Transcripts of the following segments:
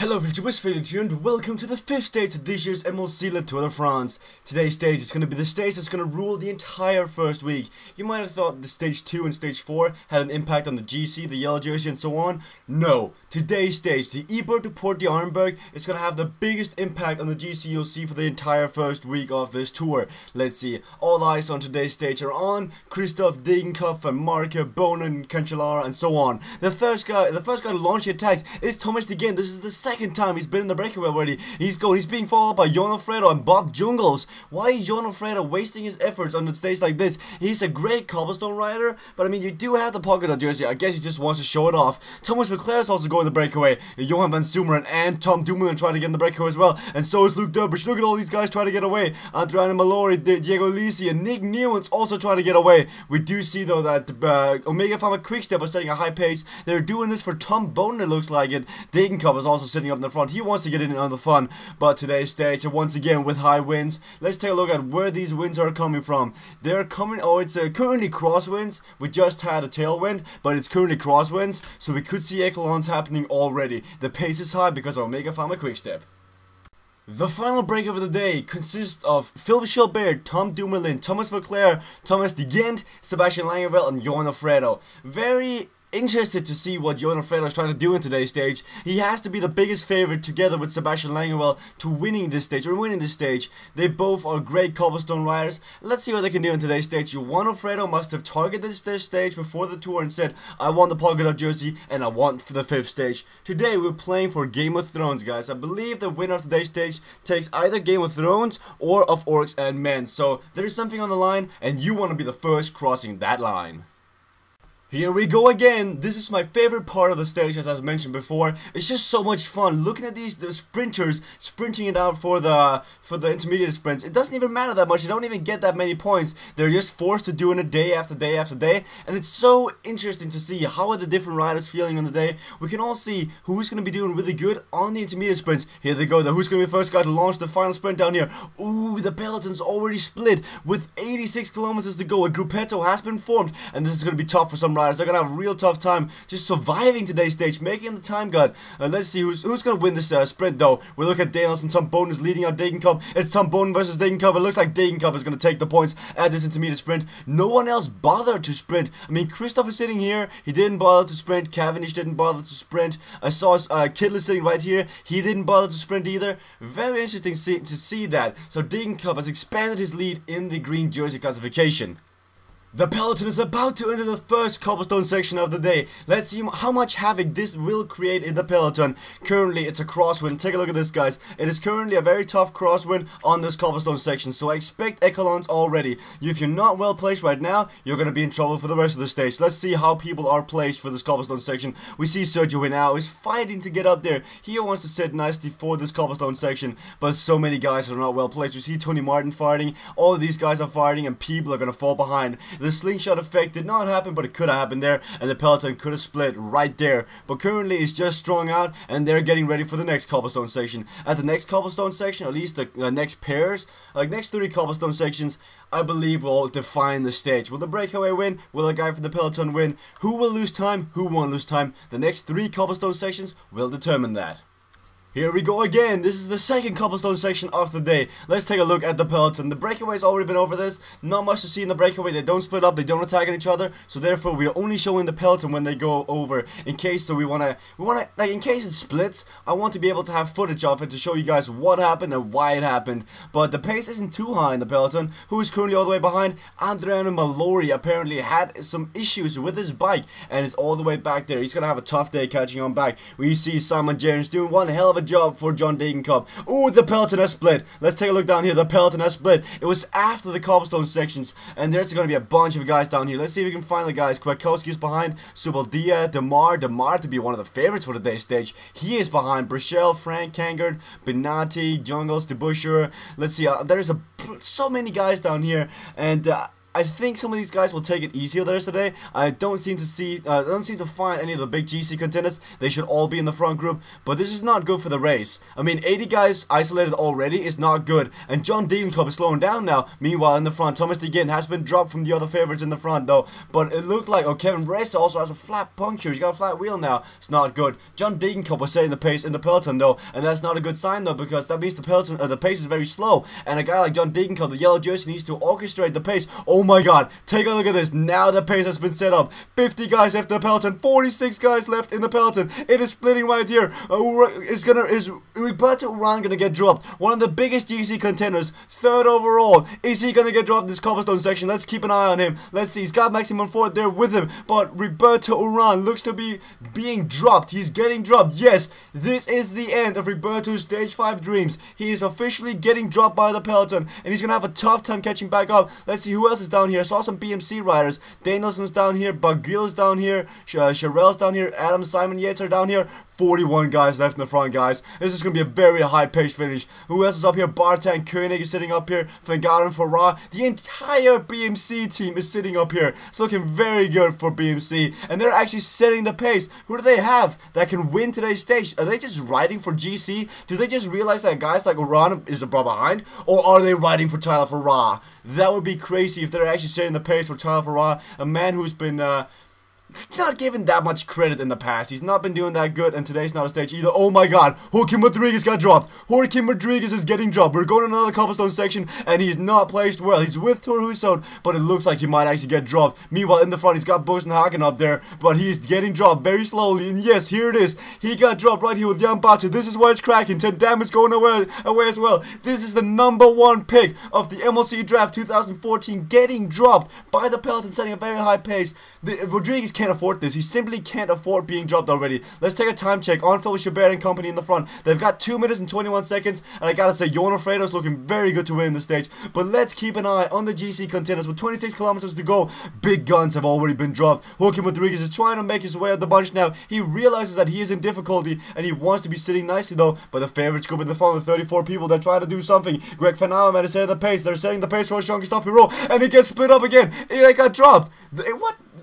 Hello YouTubers, Felix here and welcome to the 5th stage of this year's MLC Tour de France. Today's stage is going to be the stage that's going to rule the entire first week. You might have thought the stage 2 and stage 4 had an impact on the GC, the yellow jersey and so on. No, today's stage, the Ebert to Port d'Arenberg, is going to have the biggest impact on the GC you'll see for the entire first week of this tour. Let's see, all eyes on today's stage are on Christoph Degenkopf and Marke, Bonen, Cancellara and so on. The first guy to launch the attacks is Thomas de Gendt. This is the second time he's been in the breakaway already. He's being followed by Jon Alfredo and Bob Jungels. Why is Jon Alfredo wasting his efforts on a stage like this? He's a great cobblestone rider, but I mean, you do have the polka dot jersey. I guess he just wants to show it off. Thomas Leclerc is also going the breakaway. Johan van Sumeren and Tom Dumoulin trying to get in the breakaway as well, and so is Luke Durbridge. Look at all these guys trying to get away. Adriano Mallory, Diego Lisi, and Nick Newman's also trying to get away. We do see though that Omega Pharma Quickstep are setting a high pace. They're doing this for Tom Bonen, it looks like it. Degenkopf is also sitting up in the front. He wants to get in on the fun, but today's stage, once again with high winds. Let's take a look at where these winds are coming from. They're coming, it's currently crosswinds. We just had a tailwind, but it's currently crosswinds, so we could see echelons happening already. The pace is high because of Omega Pharma Quickstep. The final break of the day consists of Philippe Gilbert, Tom Dumoulin, Thomas Leclerc, Thomas de Gendt, Sebastian Langeveld, and Jon Alfredo. Very interested to see what Jon Alfredo is trying to do in today's stage. He has to be the biggest favorite together with Sebastian Langeveld to winning this stage. They both are great cobblestone riders. Let's see what they can do in today's stage. Jon Alfredo must have targeted this stage before the tour and said, I want the polka dot jersey and I want for the 5th stage. Today we're playing for Game of Thrones, guys. I believe the winner of today's stage takes either Game of Thrones or of Orcs and Men. So there's something on the line and you want to be the first crossing that line. Here we go again. This is my favorite part of the stage, as I mentioned before. It's just so much fun looking at the sprinters sprinting it out for the intermediate sprints. It doesn't even matter that much. They don't even get that many points. They're just forced to do it day after day after day, and it's so interesting to see how are the different riders feeling on the day. We can all see who's going to be doing really good on the intermediate sprints. Here they go. Who's going to be the first guy to launch the final sprint down here? Ooh, the peloton's already split with 86 kilometers to go. A gruppetto has been formed, and this is going to be tough for some riders. They're gonna have a real tough time just surviving today's stage, making the time gun. Let's see who's gonna win this sprint though. We look at Daniels and Tom Bonen is leading out Degenkopf. It's Tom Bonen versus Degenkopf. It looks like Degenkopf is gonna take the points at this intermediate sprint. No one else bothered to sprint. I mean, Christoph is sitting here. He didn't bother to sprint. Cavendish didn't bother to sprint. I saw Kittel sitting right here. He didn't bother to sprint either. Very interesting to see that. So Degenkopf has expanded his lead in the green jersey classification. The peloton is about to enter the first cobblestone section of the day. Let's see how much havoc this will create in the peloton. Currently, it's a crosswind. Take a look at this, guys. It is currently a very tough crosswind on this cobblestone section, so I expect echelons already. If you're not well placed right now, you're going to be in trouble for the rest of the stage. Let's see how people are placed for this cobblestone section. We see Sergio Henao is fighting to get up there. He wants to sit nicely for this cobblestone section, but so many guys are not well placed. We see Tony Martin fighting. All of these guys are fighting, and people are going to fall behind. The slingshot effect did not happen, but it could have happened there, and the peloton could have split right there. But currently it's just strung out, and they're getting ready for the next cobblestone section. At the next cobblestone section, at least the next pairs, like next 3 cobblestone sections, I believe will define the stage. Will the breakaway win? Will the guy from the peloton win? Who will lose time? Who won't lose time? The next 3 cobblestone sections will determine that. Here we go again. This is the second cobblestone section of the day. Let's take a look at the peloton. The breakaway's already been over this. Not much to see in the breakaway. They don't split up. They don't attack each other. So therefore, we are only showing the peloton when they go over. In case, so we wanna like in case it splits, I want to be able to have footage of it to show you guys what happened and why it happened. But the pace isn't too high in the peloton. Who is currently all the way behind? Adriano Mallory apparently had some issues with his bike and is all the way back there. He's gonna have a tough day catching on back. We see Simon Jones doing one hell of a job for John Degenkopf. Ooh, the peloton has split. Let's take a look down here. The peloton has split. It was after the cobblestone sections, and there's going to be a bunch of guys down here. Let's see if we can find the guys. Kwiatkowski's behind. Subaldia, Demar to be one of the favorites for today's stage. He is behind. Brichel, Frank, Kangert, Benatti, Jungles, DeBuscher. Let's see. There's so many guys down here, and I think some of these guys will take it easier there today. I don't seem to find any of the big GC contenders. They should all be in the front group, but this is not good for the race. I mean, 80 guys isolated already is not good, and John Degenkolb is slowing down now. Meanwhile, in the front, Thomas De Gendt has been dropped from the other favorites in the front, though. But it looked like, oh, Kevin Ressa also has a flat puncture. He's got a flat wheel now. It's not good. John Degenkolb was setting the pace in the peloton, though, and that's not a good sign, though, because that means the peloton, the pace is very slow, and a guy like John Degenkolb, the yellow jersey, needs to orchestrate the pace. Oh my God! Take a look at this. Now the pace has been set up. 50 guys left in the peloton. 46 guys left in the peloton. It is splitting right here. Is Rigoberto Urán gonna get dropped? One of the biggest GC contenders, 3rd overall. Is he gonna get dropped in this cobblestone section? Let's keep an eye on him. Let's see. He's got Maximum Ford there with him, but Rigoberto Urán looks to be being dropped. He's getting dropped. Yes, this is the end of Rigoberto's Stage 5 dreams. He is officially getting dropped by the peloton, and he's gonna have a tough time catching back up. Let's see who else is down here. I saw some BMC riders. Danielson's down here, Bagil's down here, Charel's down here, Adam, Simon Yates are down here. 41 guys left in the front, guys. This is going to be a very high-paced finish. Who else is up here? Bartan, Koenig is sitting up here. Van Galen, Farah. The entire BMC team is sitting up here. It's looking very good for BMC. And they're actually setting the pace. Who do they have that can win today's stage? Are they just riding for GC? Do they just realize that guys like Urán is brought behind? Or are they riding for Tyler Farah? That would be crazy if they're actually setting the pace for Tyler Farah, a man who's been not given that much credit in the past. He's not been doing that good, and today's not a stage either. Oh my God, Joaquim Rodriguez got dropped. Joaquim Rodriguez is getting dropped. We're going to another cobblestone section, and he's not placed well. He's with Thor Hushovd, but it looks like he might actually get dropped. Meanwhile, in the front, he's got Bosenhagen up there, but he's getting dropped very slowly. And yes, here it is. He got dropped right here with Jan Bata. This is why it's cracking. Tendam is going away as well. This is the #1 pick of the MLC Draft 2014 getting dropped by the peloton, setting a very high pace. Rodriguez can't afford this. He simply can't afford being dropped already. Let's take a time check on Phil Chabert and company in the front. They've got 2 minutes and 21 seconds, and I gotta say, Johan Alfredo's looking very good to win the stage. But let's keep an eye on the GC contenders. With 26 kilometers to go, big guns have already been dropped. Joaquim Rodriguez is trying to make his way out the bunch now. He realizes that he is in difficulty, and he wants to be sitting nicely though. But the favorites group in the front with 34 people, they're trying to do something. Greg Van Avermaet is setting the pace. They're setting the pace for Jean-Christophe Hirault, and it gets split up again. It got dropped.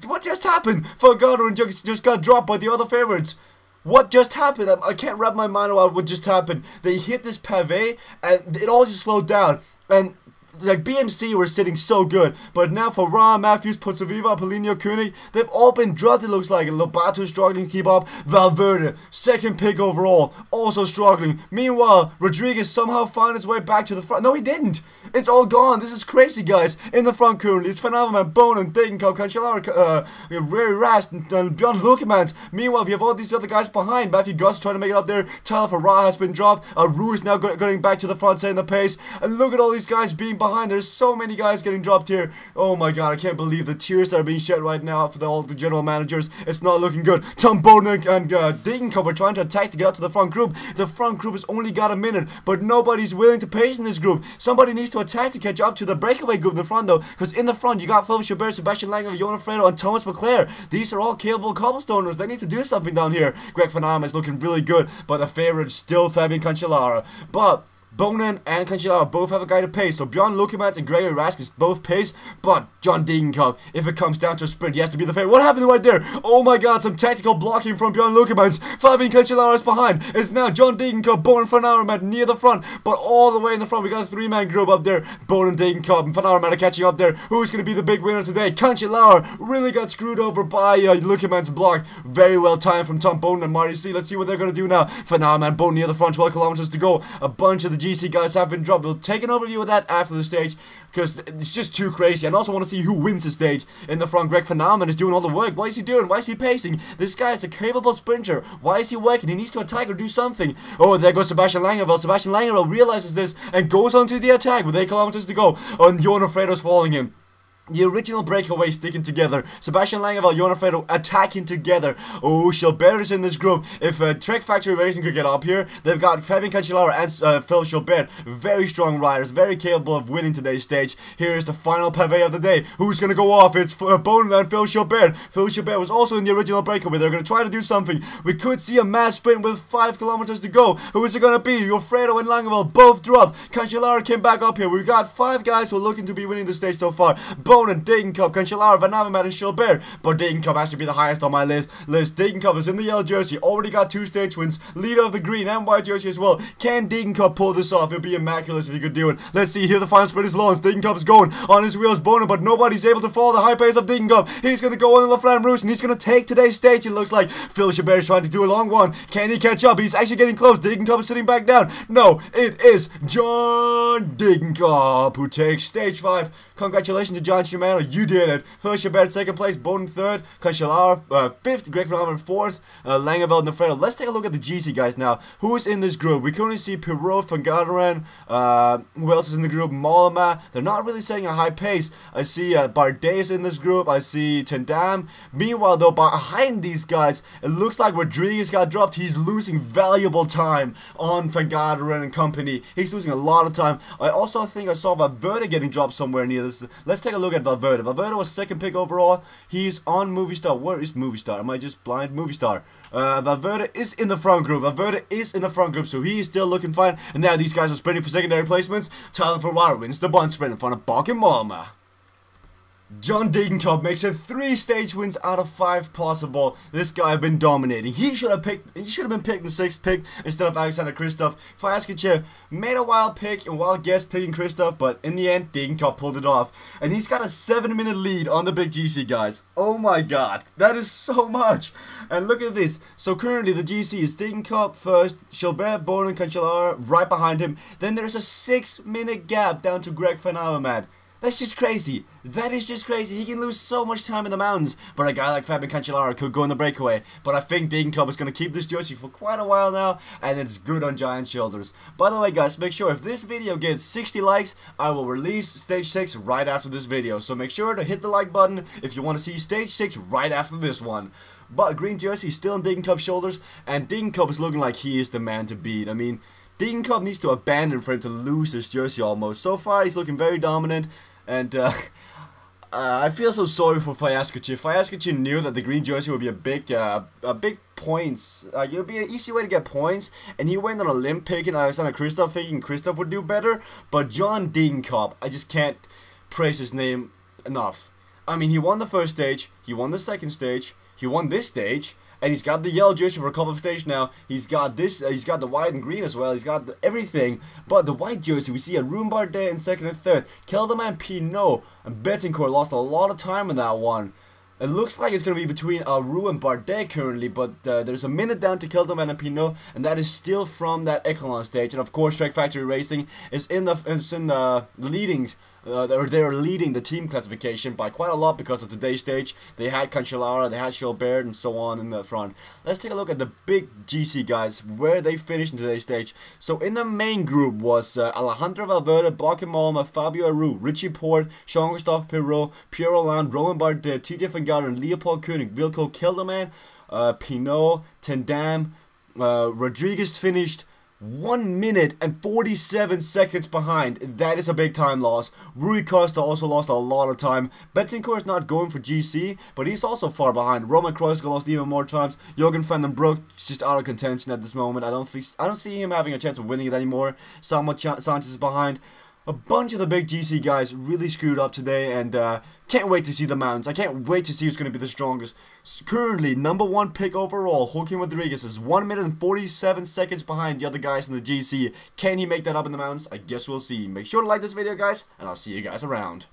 What just happened? Fargado just got dropped by the other favorites. What just happened? I can't wrap my mind around what just happened. They hit this pavé, and it all just slowed down. And like BMC were sitting so good, but now for Ra, Matthews, Pozzoviva, Polino, Koenig, they've all been dropped, it looks like. Lobato struggling to keep up. Valverde, 2nd pick overall, also struggling. Meanwhile, Rodriguez somehow found his way back to the front. No, he didn't. It's all gone. This is crazy, guys. In the front currently, it's Van Avermaet, Bonen, Degenkolb, Cancellara, Ray Rast, and Björn Lukemans. Meanwhile, we have all these other guys behind. Matthew Gus trying to make it up there. Tyler Farah has been dropped. Aru is now going back to the front, setting the pace. And look at all these guys being behind. There's so many guys getting dropped here. Oh my God, I can't believe the tears that are being shed right now for all the general managers. It's not looking good. Tom Boden and Degenkolb are trying to attack to get out to the front group. The front group has only got a minute, but nobody's willing to pace in this group. Somebody needs to attack to catch up to the breakaway group in the front though, because in the front you got Phil Chabert, Sebastian Langer, Johan Alfredo, and Thomas Leclerc. These are all capable cobblestoners. They need to do something down here. Greg Van Avermaet is looking really good, but the favorite is still Fabian Cancellara. But Bonen and Cancellara both have a guy to pace, so Björn Lukemans and Gregory Raskus both pace, but John Degenkolb, if it comes down to a sprint, he has to be the favorite. What happened right there? Oh my God, some tactical blocking from Björn Lukemans. Fabian Cancellara is behind. It's now John Degenkolb, Bonen, Van Avermaet near the front, but all the way in the front, we got a 3-man group up there. Bonen, Degenkolb, and Van Avermaet are catching up there. Who's going to be the big winner today? Cancellara really got screwed over by Lukemans' block. Very well timed from Tom Bonen and Marty C. Let's see what they're going to do now. Van Avermaet, Bonen near the front, 12 kilometers to go. A bunch of the GC guys have been dropped. We'll take an overview of that after the stage, because it's just too crazy. And also want to see who wins the stage. In the front, Greg Van Avermaet is doing all the work. What is he doing? Why is he pacing? This guy is a capable sprinter. Why is he working? He needs to attack or do something. Oh, there goes Sebastian Langerveld. Sebastian Langerveld realizes this and goes on to the attack with 8 kilometers to go. Oh, and Johan Alfredo's following him. The original breakaway sticking together. Sebastian Langerveld, Johan Alfredo attacking together. Oh, Chabert is in this group. If Trek Factory Racing could get up here, they've got Fabian Cancellara and Phil Chabert. Very strong riders, very capable of winning today's stage. Here is the final pavé of the day. Who's going to go off? It's Bonen and Phil Chabert. Phil Chabert was also in the original breakaway. They're going to try to do something. We could see a mass sprint with 5 kilometers to go. Who is it going to be? Alfredo and Langerveld both dropped. Cancellara came back up here. We've got 5 guys who are looking to be winning the stage so far. Bonin, Degenkolb, Cancellara, Van Avermaet, and Gilbert. But Degenkolb has to be the highest on my list. Degenkolb is in the yellow jersey, already got 2 stage wins, leader of the green and white jersey as well. Can Degenkolb pull this off? It would be immaculate if he could do it. Let's see, here the final sprint is launched. Degenkolb is going on his wheels, Bonin, but nobody's able to follow the high pace of Degenkolb. He's going to go on the Flandre Rouge, and he's going to take today's stage, it looks like. Phil Gilbert is trying to do a long one. Can he catch up? He's actually getting close. Degenkolb is sitting back down. No, it is John Degenkolb who takes stage 5. Congratulations to John Shimano, you did it. Phil Gilbert 2nd place, Bonin 3rd, Cancellara 5th, Greg Van Avermaet 4th, Langeveld and Nefredo. Let's take a look at the GC guys now. Who is in this group? We currently see Pirot, Van Garderen, who else is in the group? Mollema. They're not really setting a high pace. I see Bardet is in this group. I see Tendam. Meanwhile, though, behind these guys, it looks like Rodriguez got dropped. He's losing valuable time on Van Garderen and company. He's losing a lot of time. I also think I saw Valverde getting dropped somewhere near this. Let's take a look at Valverde. Valverde was 2nd pick overall. He's on Movistar. Where is Movistar? Am I just blind? Movistar. Valverde is in the front group. Valverde is in the front group, so he is still looking fine. And now these guys are sprinting for secondary placements. Tyler Verwaarer wins the bond sprint in front of Bach and Mollema. John Degenkolb makes it 3 stage wins out of 5 possible. This guy has been dominating. He should have been picked in the 6th pick instead of Alexander Kristoff. Fayaskich made a wild pick and wild guess picking Kristoff, but in the end, Degenkolb pulled it off. And he's got a 7-minute lead on the big GC guys. Oh my god, that is so much. And look at this. So currently the GC is Degenkolb first, Gilbert, Bonin, Cancellara right behind him. Then there's a 6-minute gap down to Greg Van Avermaet. That's just crazy. That is just crazy. He can lose so much time in the mountains. But a guy like Fabian Cancellara could go in the breakaway. But I think Degenkolb is going to keep this jersey for quite a while now. And it's good on Giant's shoulders. By the way, guys, make sure if this video gets 60 likes, I will release Stage 6 right after this video. So make sure to hit the like button if you want to see Stage 6 right after this one. But green jersey is still on Degenkolb's shoulders. And Degenkolb is looking like he is the man to beat. I mean, Degenkolb needs to abandon for him to lose his jersey almost. So far, he's looking very dominant. And I feel so sorry for Fayaskich. Fayaskich knew that the green jersey would be a big points. It would be an easy way to get points, and he went on a limb picking Alexander Kristoff, thinking Kristoff would do better. But John Degenkolb, I just can't praise his name enough. I mean, he won the 1st stage, he won the 2nd stage, he won this stage. And he's got the yellow jersey for a couple of stages now. He's got this. He's got the white and green as well. He's got everything. But the white jersey, we see a Room Bardet in 2nd and 3rd. Kelderman, Pinot, and Bettencourt lost a lot of time in that one. It looks like it's going to be between Roux and Bardet currently, but there's a minute down to Kelderman and Pinot, and that is still from that Echelon stage. And of course, Trek Factory Racing is in the leading. They're leading the team classification by quite a lot because of today's stage. They had Cancellara, they had Gilbert, and so on in the front. Let's take a look at the big GC guys, where they finished in today's stage. So in the main group was Alejandro Valverde, Bach and Mollema, Fabio Aru, Richie Porte, Jean-Christophe Pirot, Pierre Rolland, Romain Bardet, TJ Van Garderen, Leopold Koenig, Wilco Kelderman, Pinot, Tendam, Rodriguez finished 1 minute and 47 seconds behind. That is a big time loss. Rui Costa also lost a lot of time. Bettencourt is not going for GC, but he's also far behind. Roman Kreuzke lost even more times. Jürgen van den Broek is just out of contention at this moment. I don't see him having a chance of winning it anymore. Samuel Sanchez is behind. A bunch of the big GC guys really screwed up today, and can't wait to see the mountains. I can't wait to see who's going to be the strongest. Currently, #1 pick overall, Joaquin Rodriguez is 1 minute and 47 seconds behind the other guys in the GC. Can he make that up in the mountains? I guess we'll see. Make sure to like this video, guys, and I'll see you guys around.